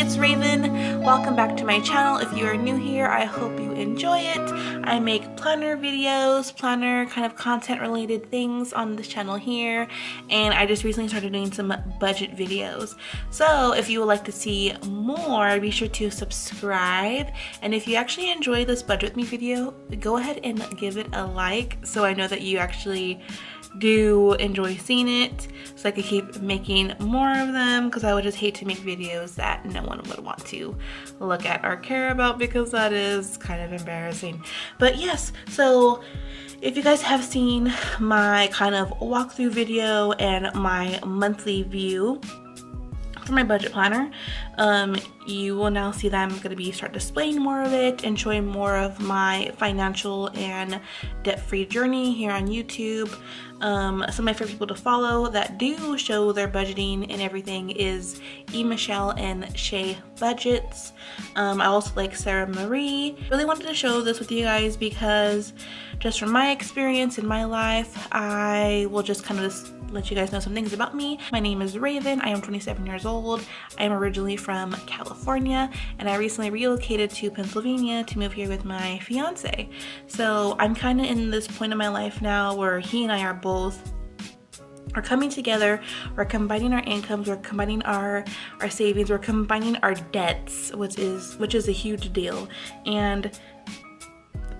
it's Raven. Welcome back to my channel. If you are new here, I hope you enjoy it. I make planner videos, planner kind of content related things on this channel here, and I just recently started doing some budget videos. So if you would like to see more, be sure to subscribe, and if you actually enjoy this budget with me video, go ahead and give it a like so I know that you actually do enjoy seeing it, so I could keep making more of them, because I would just hate to make videos that no one would want to look at or care about, because that is kind of embarrassing. But yes, so if you guys have seen my kind of walkthrough video and my monthly view for my budget planner, you will now see that I'm going to be start displaying more of it and showing more of my financial and debt-free journey here on YouTube. Some of my favorite people to follow that do show their budgeting and everything is Michelle and Shay Budgets. I also like Sarah Marie. Really wanted to show this with you guys because just from my experience in my life, I will just kind of let you guys know some things about me. My name is Raven. I am 27 years old. I am originally from California, and I recently relocated to Pennsylvania to move here with my fiance. So I'm kind of in this point in my life now where he and I are coming together. We're combining our incomes, we're combining our savings, we're combining our debts, which is a huge deal. And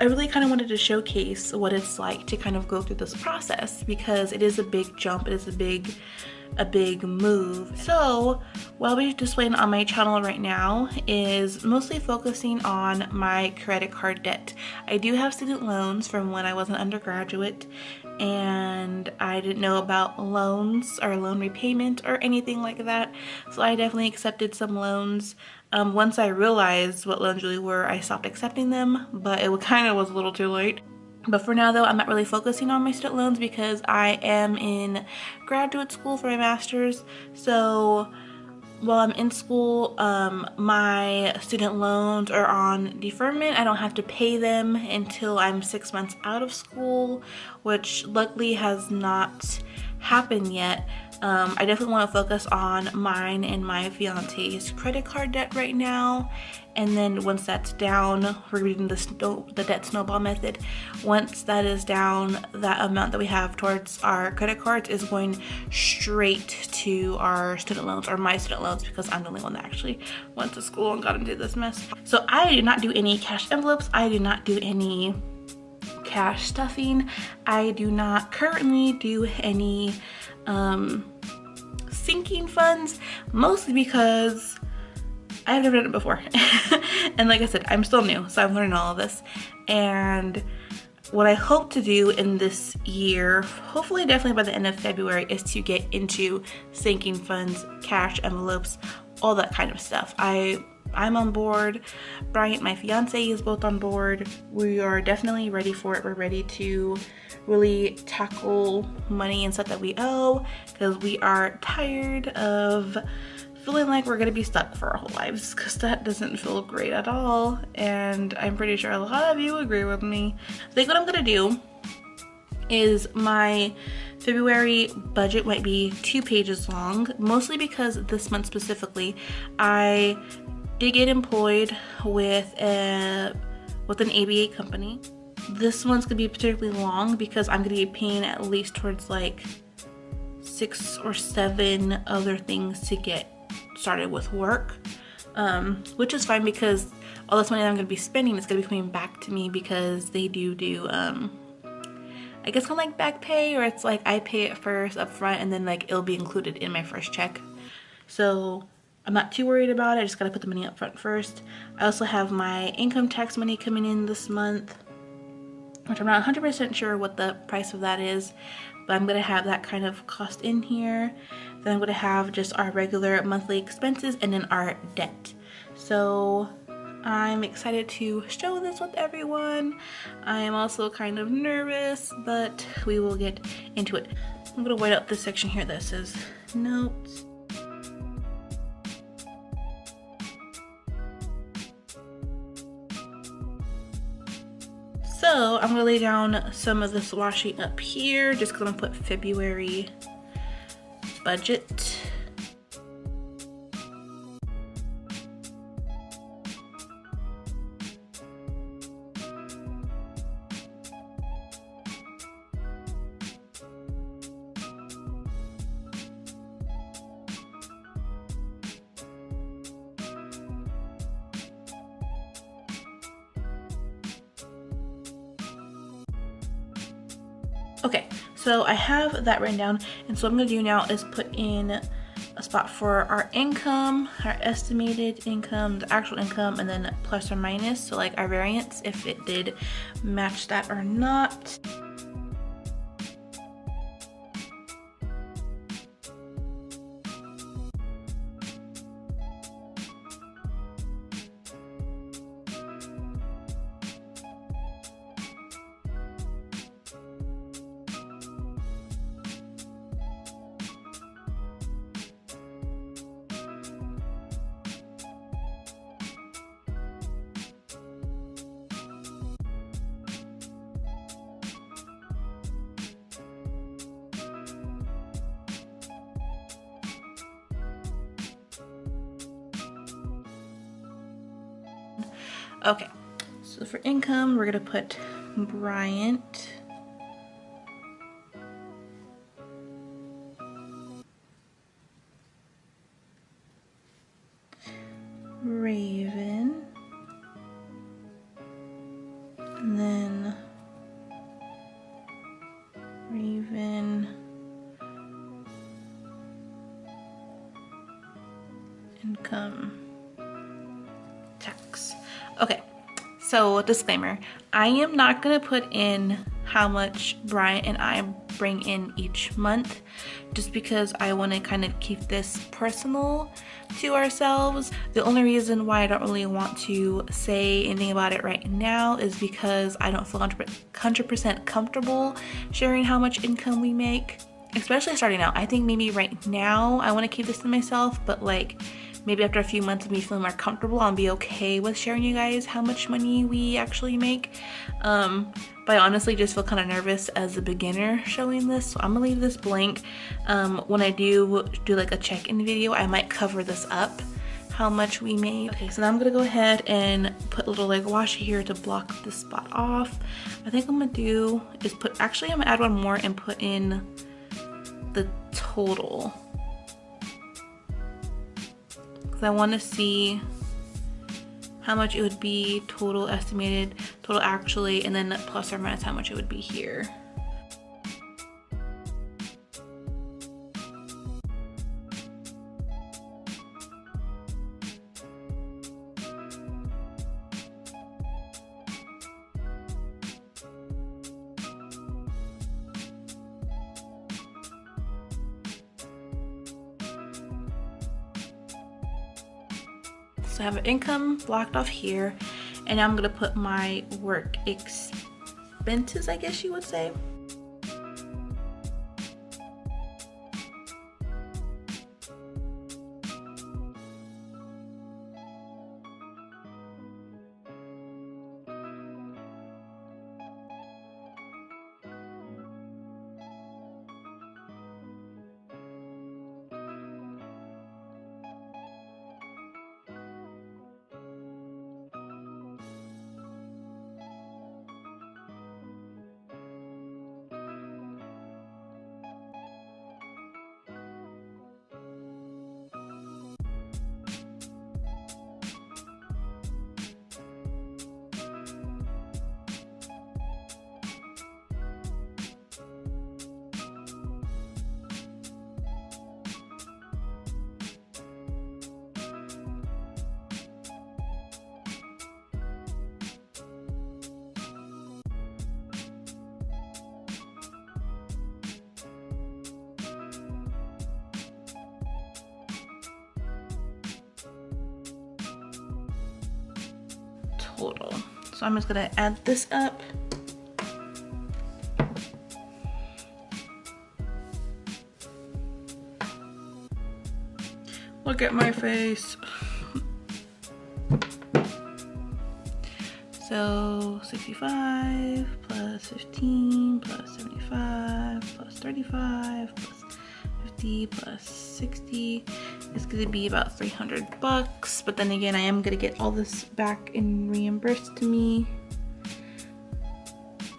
I really kind of wanted to showcase what it's like to kind of go through this process, because it is a big jump, it is a big move. So what I'll be displaying on my channel right now is mostly focusing on my credit card debt. I do have student loans from when I was an undergraduate, and I didn't know about loans or loan repayment or anything like that, so I definitely accepted some loans. Once I realized what loans really were, I stopped accepting them, but it kind of was a little too late. But for now though, I'm not really focusing on my student loans because I am in graduate school for my master's. So while I'm in school, my student loans are on deferment. I don't have to pay them until I'm 6 months out of school, which luckily has not happened yet. I definitely want to focus on mine and my fiance's credit card debt right now, and then once that's down, we're reading the debt snowball method. Once that is down, that amount that we have towards our credit cards is going straight to our student loans, or my student loans, because I'm the only one that actually went to school and got into this mess. So I do not do any cash envelopes, I do not do any cash stuffing, I do not currently do any sinking funds, mostly because I've never done it before. And like I said, I'm still new, so I'm learning all of this. And what I hope to do in this year, hopefully definitely by the end of February, is to get into sinking funds, cash envelopes, all that kind of stuff. I'm on board. Bryant, my fiance, is both on board. We are definitely ready for it. We're ready to really tackle money and stuff that we owe, because we are tired of feeling like we're gonna be stuck for our whole lives, because that doesn't feel great at all, and I'm pretty sure a lot of you agree with me. I think what I'm gonna do is my February budget might be 2 pages long, mostly because this month specifically I did get employed with an ABA company. This one's gonna be particularly long because I'm gonna be paying at least towards like 6 or 7 other things to get started with work, which is fine, because all this money that I'm gonna be spending is gonna be coming back to me, because they do I guess kind of like back pay, or it's like I pay it first up front and then like it'll be included in my first check. So I'm not too worried about it. I just gotta put the money up front first. I also have my income tax money coming in this month, which I'm not 100% sure what the price of that is, but I'm gonna have that kind of cost in here. Then I'm gonna have just our regular monthly expenses and then our debt. So I'm excited to show this with everyone. I am also kind of nervous, but we will get into it. I'm gonna white out this section here that says notes. So I'm gonna lay down some of this washi up here, just because I'm gonna put February budget. Okay, so I have that written down, and so what I'm gonna do now is put in a spot for our income, our estimated income, the actual income, and then plus or minus, so like our variance, if it did match that or not. Okay, so for income, we're gonna put Bryant. Raven. And then Raven. Income. Tax. Okay, so disclaimer, I am not gonna put in how much Brian and I bring in each month, just because I want to kind of keep this personal to ourselves. The only reason why I don't really want to say anything about it right now is because I don't feel 100% comfortable sharing how much income we make, especially starting out. I think maybe right now I want to keep this to myself, but like maybe after a few months of me feeling more comfortable, I'll be okay with sharing you guys how much money we actually make. But I honestly just feel kind of nervous as a beginner showing this, so I'm gonna leave this blank. When I do like a check-in video, I might cover this up, how much we made. Okay, so now I'm gonna go ahead and put a little like washi here to block this spot off. I think I'm gonna do is actually I'm gonna add one more and put in the total. I want to see how much it would be total estimated, total actually, and then plus or minus how much it would be here. So I have an income blocked off here, and now I'm gonna put my work expenses, I guess you would say. Total. So I'm just gonna add this up. Look at my face. So 65 plus 15 plus 75 plus 35 plus 50 plus 60 is gonna be about 300 bucks. But then again, I am gonna get all this back and reimbursed to me.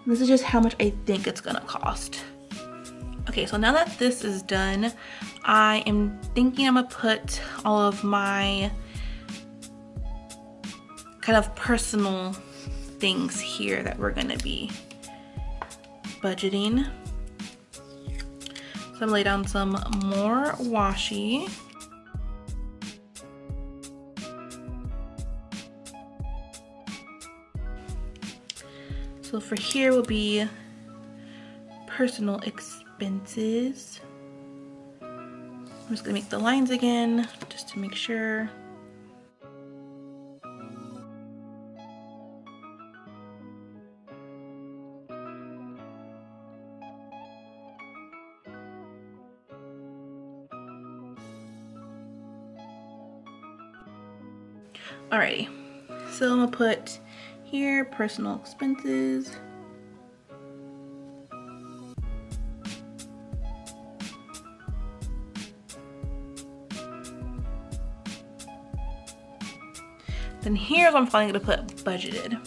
This is just how much I think it's gonna cost. Okay, so now that this is done, I am thinking I'm gonna put all of my kind of personal things here that we're gonna be budgeting. So I'm gonna lay down some more washi. So for here will be personal expenses. I'm just gonna make the lines again just to make sure. Alrighty, so I'm gonna put here personal expenses. Then here's what I'm finally gonna put budgeted.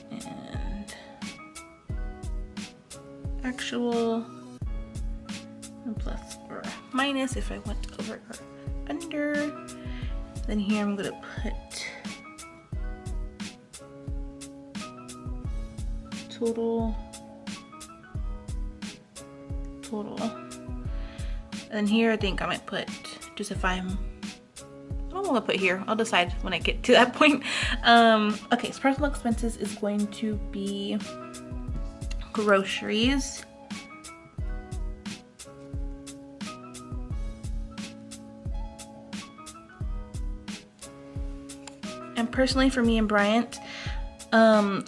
And actual. Plus or minus if I went over or under. Then here I'm gonna put total. And here I think I might put just if I don't know what I'll put here. I'll decide when I get to that point. Okay, so personal expenses is going to be groceries. And personally for me and Bryant,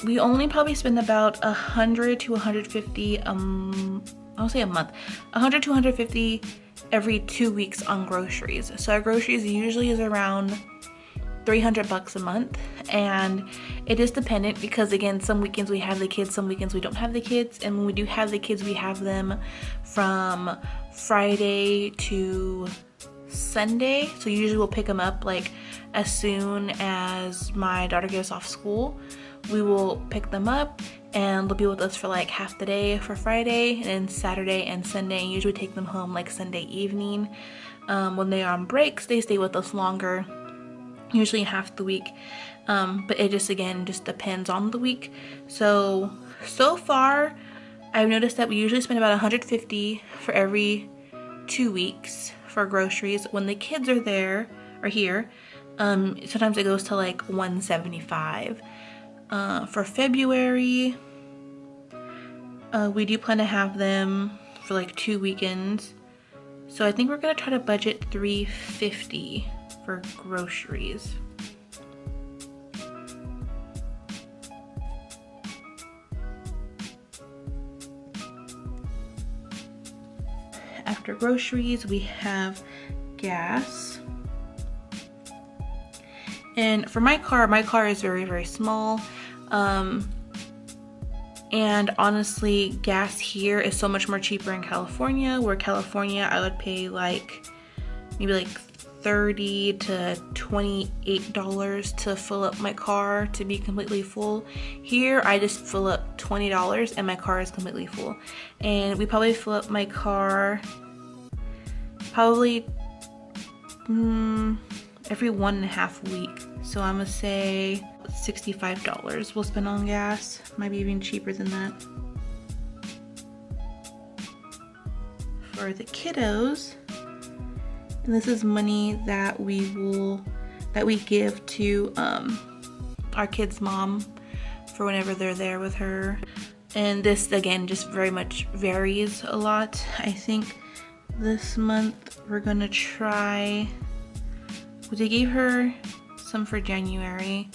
we only probably spend about 100 to 150, I'll say a month, 100 to 150 every 2 weeks on groceries. So our groceries usually is around 300 bucks a month, and it is dependent because again, some weekends we have the kids, some weekends we don't have the kids, and when we do have the kids, we have them from Friday to Sunday. So usually we'll pick them up like as soon as my daughter gets off school. We will pick them up and they'll be with us for like half the day for Friday, and then Saturday and Sunday, and usually take them home like Sunday evening. When they are on breaks, they stay with us longer, usually half the week, but it just again just depends on the week. So far I've noticed that we usually spend about 150 for every 2 weeks for groceries. When the kids are there or here, sometimes it goes to like 175. For February, we do plan to have them for like 2 weekends. So I think we're gonna try to budget $350 for groceries. After groceries, we have gas. And for my car is very, very small. And honestly, gas here is so much more cheaper in California, where California I would pay like maybe like $30 to $28 to fill up my car to be completely full. Here I just fill up $20 and my car is completely full. And we probably fill up my car probably every 1.5 weeks. So I'm gonna say $65 we'll spend on gas, might be even cheaper than that. For the kiddos, and this is money that we give to our kids' mom for whenever they're there with her. And this again just very much varies a lot. I think this month we're gonna try, they gave her some for January.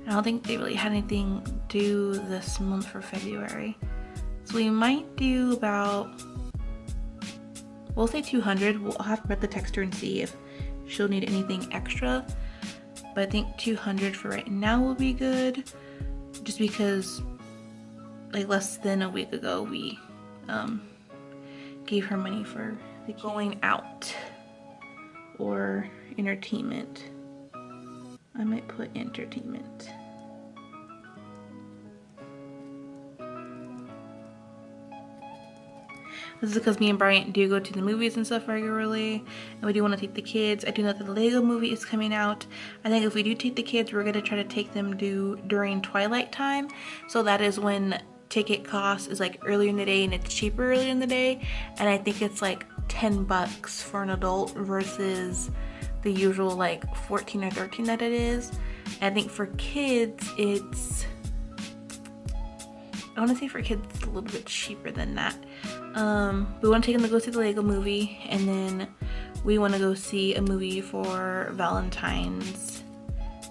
I don't think they really had anything due this month for February. So we might do about, we'll say 200. We'll have to read the text her and see if she'll need anything extra. But I think 200 for right now will be good. Just because like less than a week ago we gave her money for the going out or entertainment. I might put entertainment. This is because me and Bryant do go to the movies and stuff regularly, and we do want to take the kids. I do know that the Lego movie is coming out. I think if we do take the kids, we're going to try to take them during twilight time. So that is when ticket cost is like earlier in the day and it's cheaper earlier in the day. And I think it's like 10 bucks for an adult versus the usual like 14 or 13 that it is. And I think for kids, it's, I want to say for kids it's a little bit cheaper than that. We want to take them to go see the Lego movie, and then we want to go see a movie for Valentine's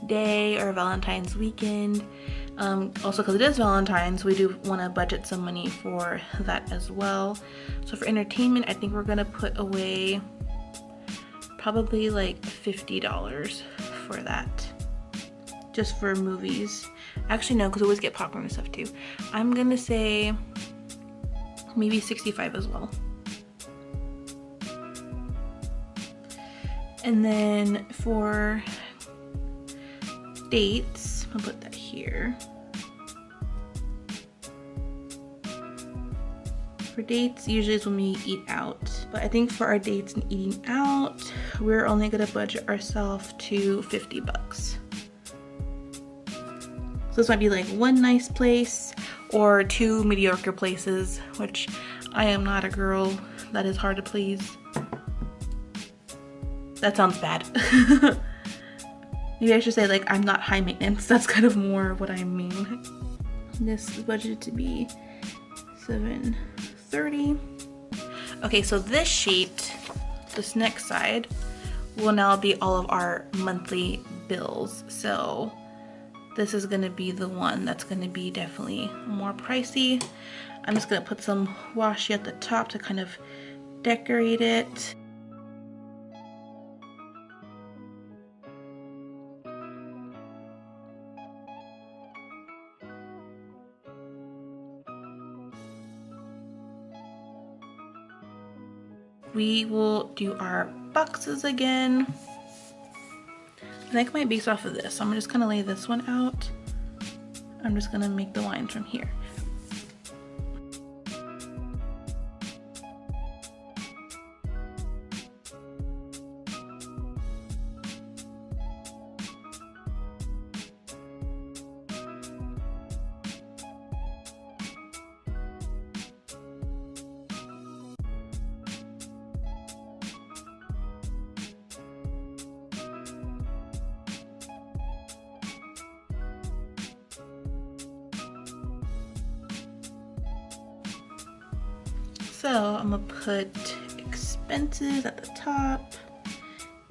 Day or Valentine's weekend. Also because it is Valentine's, we do want to budget some money for that as well. So for entertainment, I think we're going to put away probably like $50 for that. Just for movies. Actually no, because we always get popcorn and stuff too. I'm going to say maybe 65 as well. And then for dates, I'll put that here. For dates, usually is when we eat out. But I think for our dates and eating out, we're only gonna budget ourselves to 50 bucks. So this might be like one nice place or two mediocre places, which I am not a girl that is hard to please. That sounds bad. Maybe I should say like I'm not high maintenance. That's kind of more what I mean. This is budgeted to be $730. Okay, so this sheet, this next side, will now be all of our monthly bills. So this is gonna be the one that's gonna be definitely more pricey. I'm just gonna put some washi at the top to kind of decorate it. We will do our boxes again. I think I might base off of this. So I'm just gonna lay this one out. I'm just gonna make the lines from here. So I'm gonna put expenses at the top.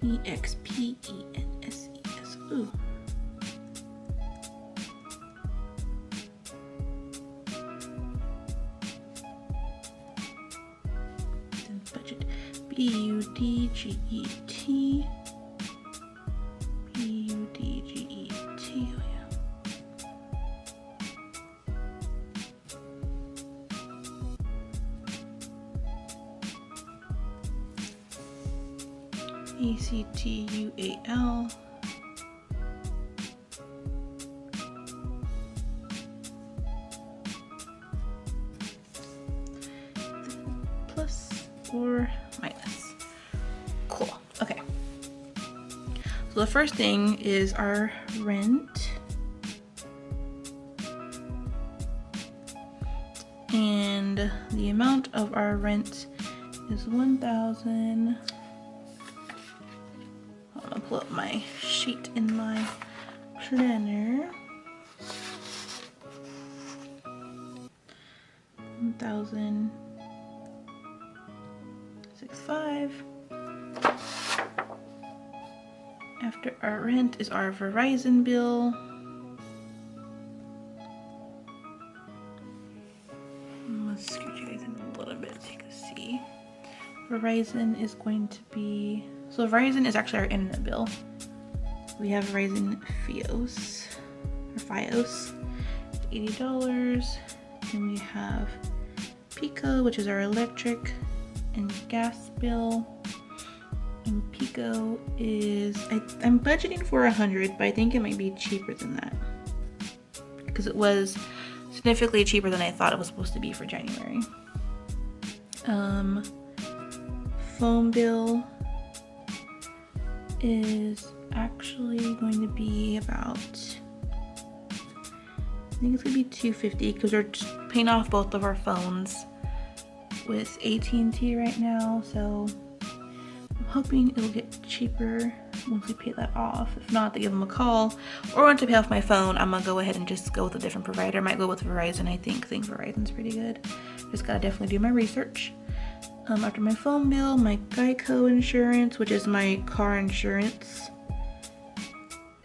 E-X-P-E-N-S-E-S. Ooh. Then budget. B-U-D-G-E-T. B-U-D-G-E-T. Oh yeah. E-C-T-U-A-L. Plus or minus. Cool. Okay. So the first thing is our rent. And the amount of our rent is $1,000. I'm gonna pull up my sheet in my planner. 1,065. After our rent is our Verizon bill. I'm gonna scooch you guys in a little bit so you can see. Verizon is going to be, so Verizon is actually our internet bill. We have Verizon Fios, or Fios, $80. And we have Pico, which is our electric and gas bill. And Pico is, I'm budgeting for 100, but I think it might be cheaper than that. Because it was significantly cheaper than I thought it was supposed to be for January. Phone bill is actually going to be about, I think it's gonna be $250 because we're just paying off both of our phones with AT&T right now, so I'm hoping it'll get cheaper once we pay that off. If not, to give them a call, or once I pay off my phone, I'm gonna go ahead and just go with a different provider. I might go with Verizon. I think Verizon's pretty good. Just gotta definitely do my research. After my phone bill, my Geico insurance, which is my car insurance.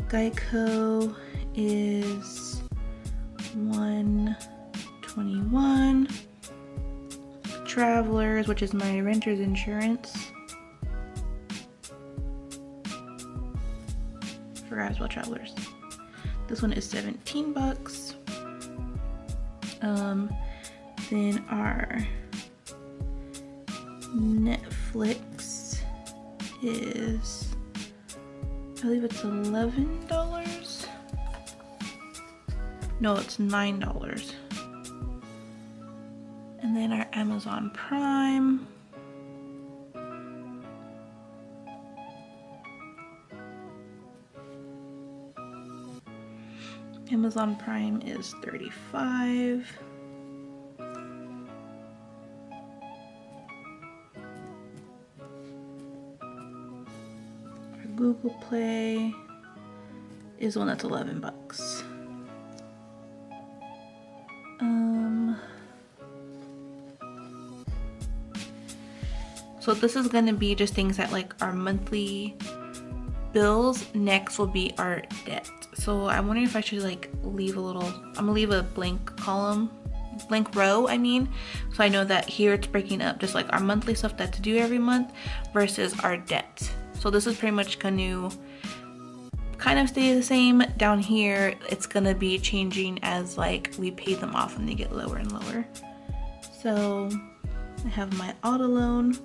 Geico is $121. Travelers, which is my renter's insurance. Forgot as well, Travelers. This one is 17 bucks. Then our Netflix is, I believe it's $11. No, it's $9. And then our Amazon Prime. Amazon Prime is $35. Our Google Play is one that's 11 bucks. So this is gonna be just things that like our monthly bills. Next will be our debt. So I'm wondering if I should like leave a little, I'm gonna leave a blank column, blank row, I mean. So I know that here it's breaking up just like our monthly stuff that's due every month versus our debt. So this is pretty much gonna kind of stay the same. Down here, it's gonna be changing as like we pay them off and they get lower and lower. So I have my auto loan.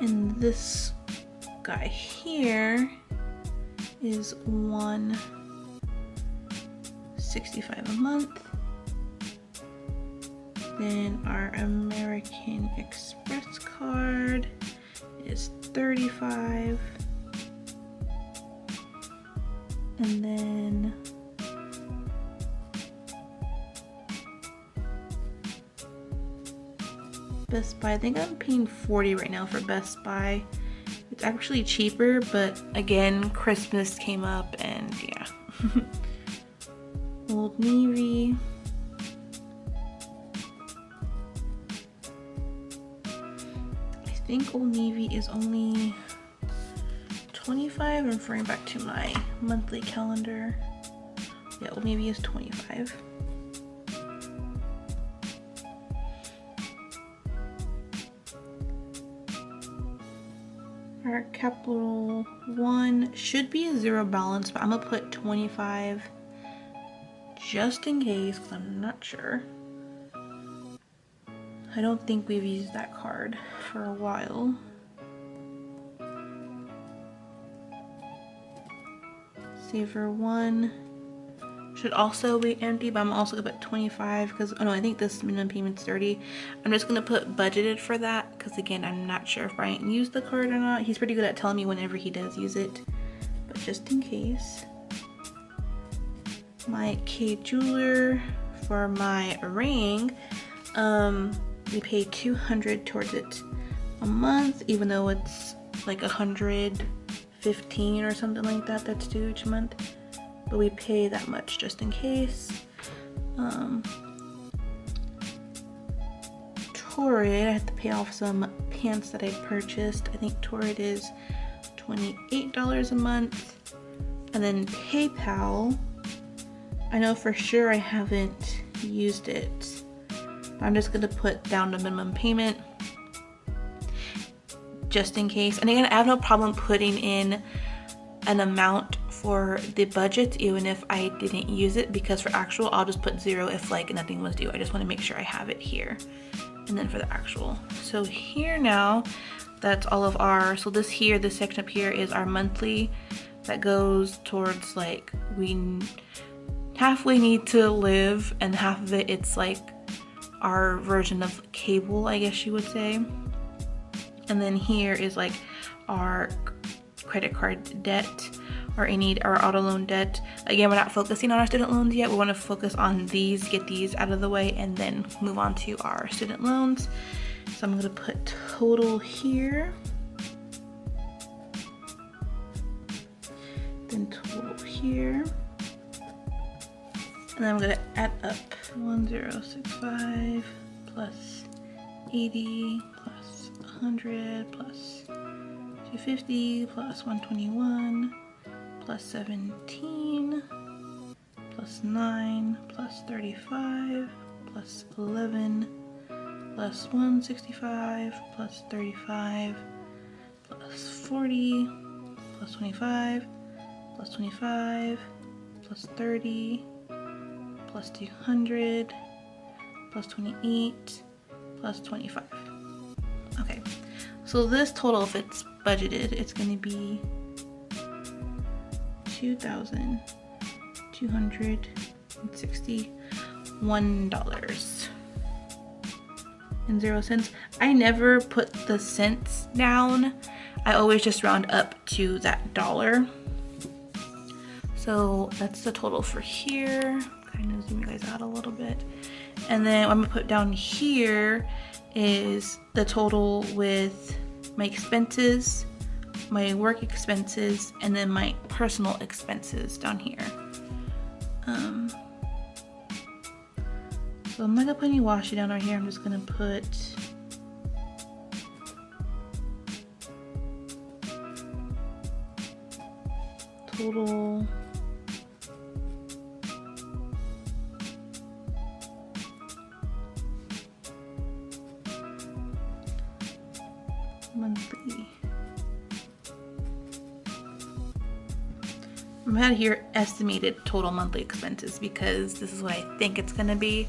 And this guy here is $165 a month. Then our American Express card is $35. And then Best Buy, I think I'm paying $40 right now for Best Buy. It's actually cheaper, but again, Christmas came up and yeah. Old Navy. I think Old Navy is only $25. I'm referring back to my monthly calendar. Yeah, Old Navy is $25. Our Capital One should be a zero balance, but I'm gonna put 25 just in case, because I'm not sure. I don't think we've used that card for a while. Saver One should also be empty, but I'm also gonna put 25 because, oh no, I think this minimum payment's 30. I'm just gonna put budgeted for that because again, I'm not sure if Brian used the card or not. He's pretty good at telling me whenever he does use it, but just in case. My K Jeweler for my ring, we pay $200 towards it a month, even though it's like $115 or something like that that's due each month. But we pay that much just in case. Torrid, I have to pay off some pants that I purchased. I think Torrid is $28 a month. And then PayPal, I know for sure I haven't used it. I'm just gonna put down the minimum payment just in case. And again, I have no problem putting in an amount for the budget even if I didn't use it, because for actual I'll just put 0 if like nothing was due. I just want to make sure I have it here. And then for the actual, so here now, that's all of our, so this here, this section up here is our monthly that goes towards like we half we need to live and half of it it's like our version of cable, I guess you would say. And then here is like our credit card debt or our auto loan debt. Again, we're not focusing on our student loans yet. We want to focus on these, get these out of the way, and then move on to our student loans. So I'm gonna put total here, then total here, and then I'm gonna add up 1065 plus 80 plus 100 plus 250 plus 121 plus 17 plus 9 plus 35 plus 11 plus 165 plus 35 plus 40 plus 25 plus 25 plus 30 plus 200 plus 28 plus 25. Okay, so this total, if it's budgeted, it's going to be $2,261.00. I never put the cents down. I always just round up to that dollar. So that's the total for here. Kind of zoom you guys out a little bit. And then what I'm gonna put down here is the total with my expenses, my work expenses, and then my personal expenses down here. So I'm not gonna put any washi down right here. I'm just gonna put total monthly. I'm gonna here estimated total monthly expenses because this is what I think it's gonna be.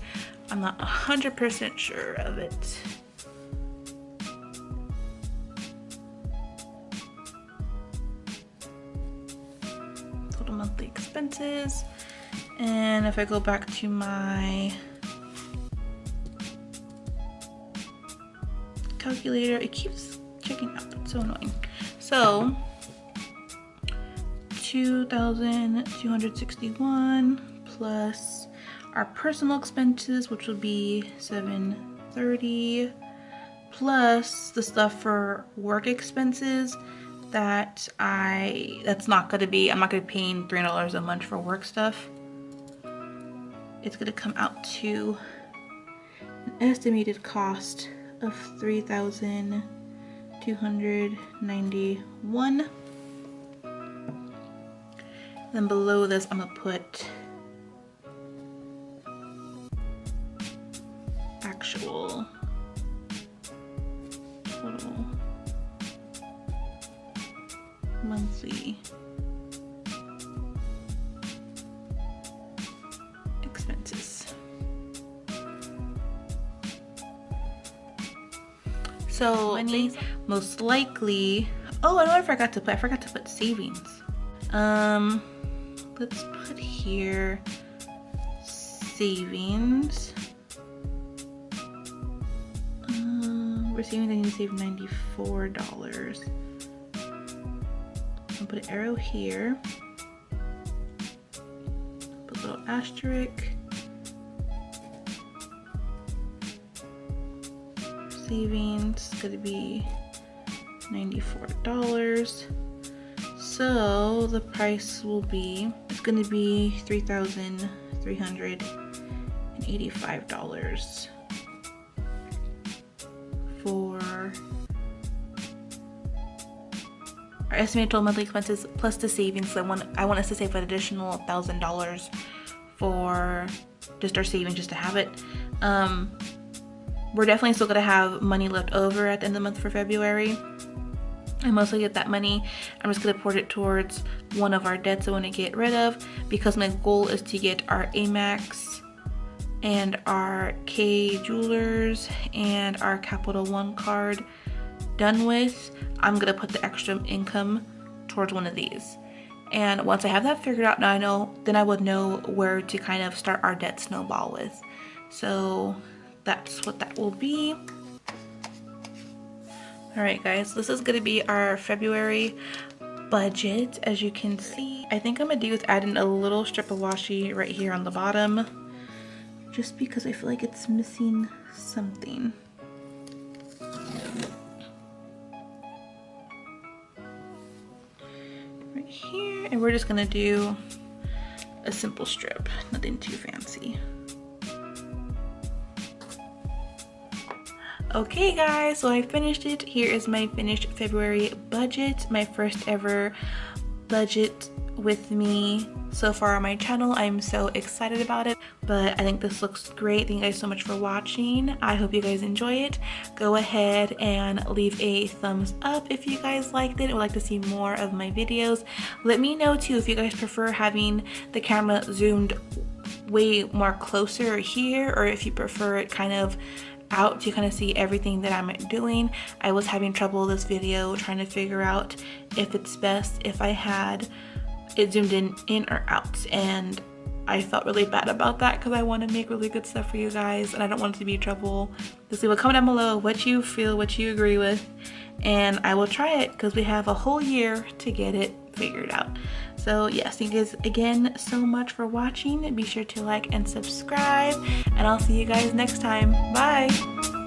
I'm not 100% sure of it. Total monthly expenses. And if I go back to my calculator, it keeps checking out. It's so annoying. So 2,261 plus our personal expenses, which will be 730, plus the stuff for work expenses that that's not gonna be, I'm not gonna be paying $300 a month for work stuff. It's gonna come out to an estimated cost of $3,291. Then below this, I'm gonna put actual total monthly expenses. So money, most likely, oh, I know what I forgot to put. I forgot to put savings. Let's put here savings. We're saving, I need to save $94. I'll put an arrow here. Put a little asterisk. Savings is gonna be $94. So the price will be, it's gonna be $3,385 for our estimated total monthly expenses plus the savings. So I want us to save an additional $1,000 for just our savings, just to have it. We're definitely still gonna have money left over at the end of the month for February. I mostly get that money. I'm just gonna put it towards one of our debts I want to get rid of, because my goal is to get our Amex and our K Jewelers and our Capital One card done with. I'm gonna put the extra income towards one of these. And once I have that figured out, then I would know where to kind of start our debt snowball with. So that's what that will be. All right, guys, this is gonna be our February budget. As you can see, I think I'm gonna do with adding a little strip of washi right here on the bottom, just because I feel like it's missing something. Right here, and we're just gonna do a simple strip, nothing too fancy. Okay guys, so I finished it. Here is my finished February budget, my first ever budget with me so far on my channel. I'm so excited about it, but I think this looks great. Thank you guys so much for watching. I hope you guys enjoy it. Go ahead and leave a thumbs up if you guys liked it or would like to see more of my videos. Let me know too if you guys prefer having the camera zoomed way more closer here, or if you prefer it kind of out to kind of see everything that I'm doing. I was having trouble this video trying to figure out if it's best if I had it zoomed in or out, and I felt really bad about that because I want to make really good stuff for you guys and I don't want it to be trouble. Just leave a comment down below what you feel, what you agree with, and I will try it because we have a whole year to get it figured out. So yes, thank you guys again so much for watching. Be sure to like and subscribe, and I'll see you guys next time. Bye.